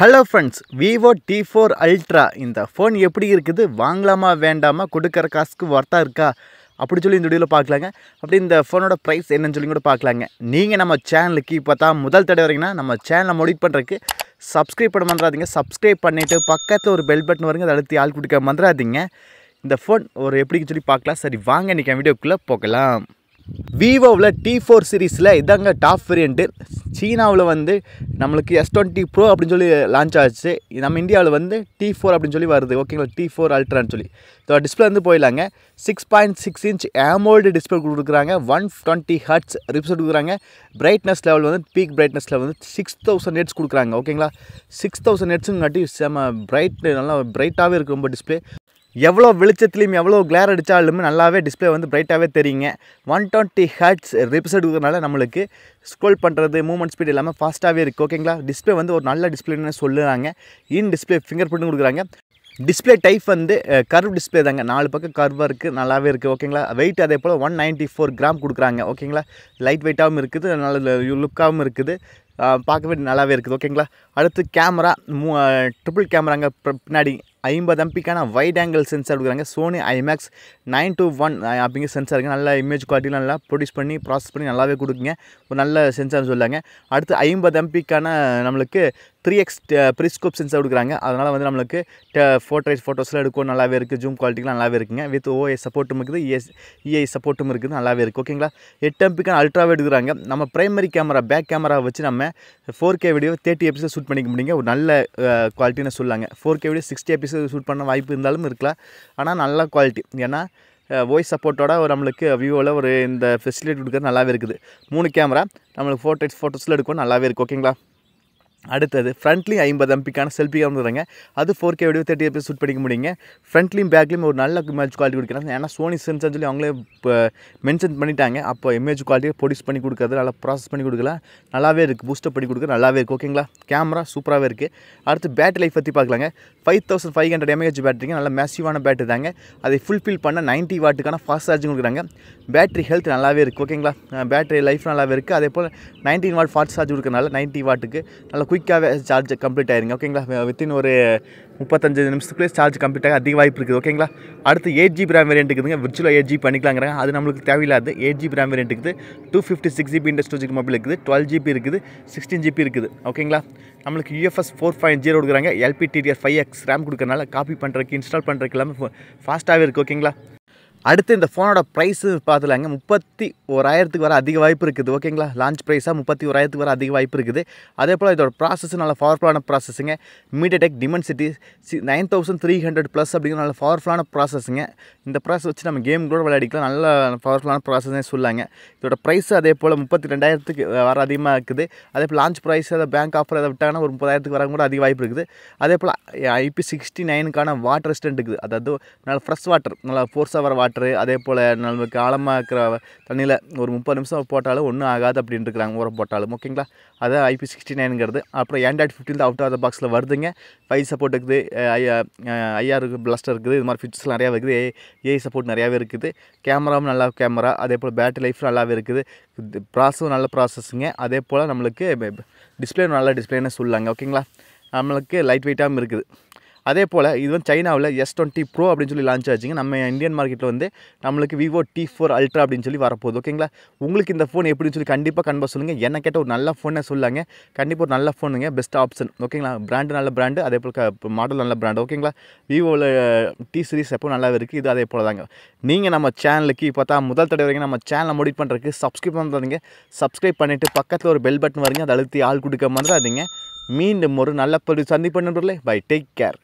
Hello friends, Vivo T4 ultra இந்த phone எப்படி இருக்குது, வாங்கலாமா வேண்டாமா, கொடுக்குற காசுக்கு ஒர்த்தாக இருக்கா அப்படி சொல்லி இந்த வீடியோவில் பார்க்கலாங்க. அப்படி இந்த ஃபோனோட ப்ரைஸ் என்னன்னு சொல்லி கூட பார்க்கலாங்க. நீங்கள் நம்ம சேனலுக்கு இப்போ தான் முதல் தடவை வரீங்கன்னா நம்ம சேனலை மோடிட் பண்ணுறதுக்கு சப்ஸ்கிரைப் பண்ண மறந்துடாதீங்க. சப்ஸ்கிரைப் பண்ணிவிட்டு பக்கத்தில் ஒரு பெல் பட்டன் வருங்க, அதை அழுத்தி ஆள் கொடுக்க மறந்துடாதீங்க. இந்த ஃபோன் ஒரு எப்படின்னு சொல்லி பார்க்கலாம். சரி வாங்க இன்றைக்கி வீடியோக்குள்ளே போகலாம். விவோவில் T4 சீரீஸில் இதாங்க டாப் வேரியண்ட்டு. சீனாவில் வந்து நம்மளுக்கு S20 Pro அப்படின்னு சொல்லி லான்ச் ஆச்சு. நம்ம இந்தியாவில் வந்து T4 அப்படின்னு சொல்லி வருது. ஓகேங்களா, T4 அல்ட்ரான்னு சொல்லி. ஸோ டிஸ்பிளே வந்து போயிடலாங்க. 6.6 இன்ச் AMOLED டிஸ்பிளே கொடுக்குறாங்க. 120 Hz ரிப்ஸ் கொடுக்குறாங்க. பிரைட்னஸ் லெவல் வந்து பீக் பிரைட்னஸ் லெவல் வந்து 6000 நெட்ஸ் கொடுக்குறாங்க. ஓகேங்களா, 6000 நெட்ஸுங்காட்டி செம நல்லா பிரைட்டாகவே இருக்குது ரொம்ப டிஸ்பிளே. எவ்வளோ வெளிச்சத்துலேயும் எவ்வளோ கிளேர் அடித்தாலுமே நல்லாவே டிஸ்பிளே வந்து பிரைட்டாகவே தெரியுங்க. 120 Hz ரிப்ஸ் எடுக்கிறதுனால நம்மளுக்கு ஸ்க்ரோல் பண்ணுறது மூவ்மெண்ட் ஸ்பீட் எல்லாமே ஃபாஸ்ட்டாகவே இருக்குது. ஓகேங்களா, டிஸ்பிளே வந்து ஒரு நல்ல டிஸ்பிளேன்னு சொல்லுறாங்க. டிஸ்பிளே ஃபிங்கர் பிரிண்ட் கொடுக்குறாங்க. டிஸ்பிளே டைப் வந்து கர்வ் டிஸ்பிளே தாங்க. 4 பக்கம் கர்வாக இருக்குது, நல்லாவே இருக்குது. ஓகேங்களா, வெயிட் அதே போல் 194 கிராம் கொடுக்குறாங்க. ஓகேங்களா, லைட் வெயிட்டாகவும் இருக்குது, நல்ல லுக்காகவும் இருக்குது, பார்க்கவே நல்லாவே இருக்குது. ஓகேங்களா, அடுத்து கேமரா ட்ரிபிள் கேமராங்க. பின்னாடி 50 MP வைட் ஆங்கிள் சென்சார் கொடுக்குறாங்க. சோனி IMAX 921 அப்படிங்கிற சென்சார் இருக்குது. நல்ல இமேஜ் குவாலிட்டியில் நல்லா ப்ரொடியூஸ் பண்ணி ப்ராசஸ் பண்ணி நல்லாவே கொடுக்குங்க. ஒரு நல்ல சென்சார்னு சொல்லாங்க. அடுத்து 50 MP நம்மளுக்கு 3x ப்ரிஸ்கோப் சென்சார் கொடுக்குறாங்க. அதனால் வந்து நம்மளுக்கு ஃபோட்டோஸ்லாம் எடுக்கும், நல்லாவே இருக்குது. ஜூம் குவாலிட்டிலாம் நல்லாவே இருக்குங்க. வித் OIS சப்போர்ட்டும் இருக்குது, EI சப்போர்ட்டும் இருக்குது, நல்லாவே இருக்குது. ஓகேங்களா, 8 MP அல்ட்ராவே எடுக்கிறாங்க. நம்ம பிரைமரி கேமரா பேக் கேமரா வச்சு நம்ம 4K வீடியோ 30 எபிசோட் ஷூட் பண்ணிக்க முடியுங்க. ஒரு நல்ல குவாலிட்டின்னு சொல்லாங்க. 4K வீடியோ 60 எபிசோட் ஷூட் பண்ண வாய்ப்பு இருந்தாலும் இருக்கலாம், ஆனால் நல்ல குவாலிட்டி. ஏன்னா வாய்ஸ் சப்போர்ட்டோட நம்மளுக்கு விவோவில் ஒரு இந்த ஃபெசிலிட்டி கொடுக்குறது நல்லாவே இருக்குது. 3 கேமரா நம்மளுக்கு ஃபோட்டோஸில் எடுக்கும், நல்லாவே இருக்குது. ஓகேங்களா, அடுத்தது ஃப்ரண்ட்லேயும் 50 MP செல்ஃபி வந்துடுறாங்க. அது 4K வீடியோ 30 எபிசோட் ஷூட் பண்ணிக்க முடியுங்க. ஃப்ரண்ட்லேயும் பேக்லேயும் ஒரு நல்ல இமேஜ் குவாலிட்டி கொடுக்குறாங்க. ஏன்னா சோனி சென்சார் சொல்லி அவங்களே இப்போ மென்ஷன் பண்ணிட்டாங்க. அப்போ இமேஜ் குவாலிட்டியை ப்ரொடியூஸ் பண்ணி கொடுக்குறது, நல்லா ப்ராசஸ் பண்ணி கொடுக்கலாம், நல்லாவே இருக்குது. பூஸ்டப் பண்ணி கொடுக்குறது நல்லாவே இருக்குது. ஓகேங்களா, கேமரா சூப்பராகவே இருக்குது. அடுத்து பேட்டரி லைஃப் பற்றி பார்க்கலாங்க. 5500 mAh பேட்டரிங்க, நல்ல மேசிவான பேட்டரி தாங்க. அதை ஃபுல்ஃபில் பண்ண 90 வாட்டுக்கான ஃபாஸ்ட் சார்ஜிங் கொடுக்குறாங்க. பேட்டரி ஹெல்த் நல்லாவே இருக்குது. ஓகேங்களா, பேட்டரி லைஃப் நல்லாவே இருக்குது. அதே போல் 19 வாட் ஃபாஸ்ட் சார்ஜ் கொடுக்கறனால 90 வாட்டுக்கு நல்லா குயிக்காகவே சார்ஜ் கம்ப்ளீட் ஆயிருங்க. ஓகேங்களா, வித்தின் ஒரு 35 நிமிஷத்துக்குள்ளே சார்ஜ் கம்ப்ளீட் ஆக அதிக வாய்ப்பு இருக்குது. ஓகேங்களா, அடுத்து 8GB ரேம் வேரியன்ட் இருக்குதுங்க. Virtual 8GB பண்ணிக்கலாங்கிறாங்க. அது நம்மளுக்கு தேவையில்லாது. 8GB ரேம் வேரியன்ட் இருக்குது. 256GB இன்டர்னல் மொபைல் இருக்குது. 12GB இருக்குது, 16GB இருக்குது. ஓகேங்களா, நம்மளுக்கு UFS 4.0 கொடுக்குறாங்க. LPDDR5X ரேம் கொடுக்கறனால காப்பி பண்ணுறதுக்கு இன்ஸ்டால் பண்ணுறதுக்கு எல்லாமே ஃபாஸ்ட்டாகவே இருக்குது. ஓகேங்களா, அடுத்து இந்த ஃபோனோட ப்ரைஸு பார்த்துலாங்க. 31,000 வர அதிக வாய்ப்பு இருக்குது. ஓகேங்களா, லான்ச் ப்ரைஸாக 31,000 வர அதிக வாய்ப்பு இருக்குது. அதே போல் இதோட ப்ராசஸ் நல்ல பவர்ஃபுல்லான ப்ராசஸுங்க. MediaTek Dimensity 9300+ அப்படிங்கிற நல்ல பவர்ஃபுல்லான ப்ராசஸுங்க. இந்த ப்ராசஸ் வச்சு நம்ம கேம் கூட விளையாடிக்கலாம். நல்ல பவர்ஃபுல்லான ப்ராசஸ்னே சொல்லாங்க. இதோட ப்ரைஸ் அதே போல் 32,000 வர அதிகமாக இருக்குது. அதே போல் லான்ச் ப்ரைஸ் அதை பேங்க் ஆஃபர் அதை விட்டாங்கன்னா ஒரு 30,000 வர கூட அதிக வாய்ப்பு இருக்குது. அதே போல் IP69 வாட்டர் ரெசிஸ்டன்ட் இருக்குது. அதாவது நல்ல ஃப்ரெஷ் வாட்டர், நல்லா ஃபோர்ஸாக வர வாட்டர். அதே போல் நம்மளுக்கு ஆழமாக இருக்கிற தண்ணியில் ஒரு 30 நிமிஷம் போட்டாலும் ஒன்றும் ஆகாது அப்படின்னு இருக்கிறாங்க, ஊற போட்டாலும். ஓகேங்களா, அதான் IP69ங்கிறது. அப்புறம் Android 15 அவுட் ஆஃப் த பாக்ஸில் வருதுங்க. 5 சப்போர்ட் இருக்குது, IR பிளாஸ்டர் இருக்குது, இது மாதிரி ஃபீச்சர்ஸ் நிறையா இருக்குது. AI சப்போர்ட் நிறையாவே இருக்குது. கேமராவும் நல்ல கேமரா. அதே போல் பேட்டரி லைஃப் நல்லாவே இருக்குது. ப்ராசஸும் நல்ல ப்ராசஸுங்க. அதே போல் நம்மளுக்கு டிஸ்பிளே நல்ல டிஸ்பிளேன்னு சொல்லலாங்க. ஓகேங்களா, நம்மளுக்கு லைட் வெயிட்டாகவும் இருக்குது. அதே போல் இது வந்து சைனாவில் S20 Pro அப்படின்னு சொல்லி லான்ச் ஆச்சுங்க. நம்ம இந்தியன் மார்க்கெட்டில் வந்து நம்மளுக்கு விவோ T4 அல்ட்ரா அப்படின்னு சொல்லி வரப்போகுது. ஓகேங்களா, உங்களுக்கு இந்த ஃபோன் எப்படின்னு சொல்லி கண்டிப்பாக கண்டிப்பாக சொல்லுங்கள். என்ன கேட்டால் ஒரு நல்ல ஃபோனை சொல்லாங்க. கண்டிப்பாக ஒரு நல்ல ஃபோனுங்க, பெஸ்ட் ஆப்ஷன். ஓகேங்களா, பிராண்டு நல்ல பிராண்டு, அதே போல் மாடல் நல்ல பிராண்டு. ஓகேங்களா, விவோவில் T சீரிஸ் எப்போ நல்லாவே இருக்குது. இது அதே போல் தாங்க. நீங்கள் நம்ம சேனலுக்கு இப்போ தான் முதல் தடவை வரைக்கும் நம்ம சேனலை மோடிட் பண்ணுறதுக்கு சப்ஸ்கிரைப் பண்ணுறீங்க. சப்ஸ்கிரைப் பண்ணிவிட்டு பக்கத்தில் ஒரு பெல் பட்டன் வருங்க, அதை அழுத்தி ஆள் கொடுக்க மறந்துடாதீங்க. மீண்டும் ஒரு நல்ல சந்திப்பு நண்பர்களே. Bye, take care.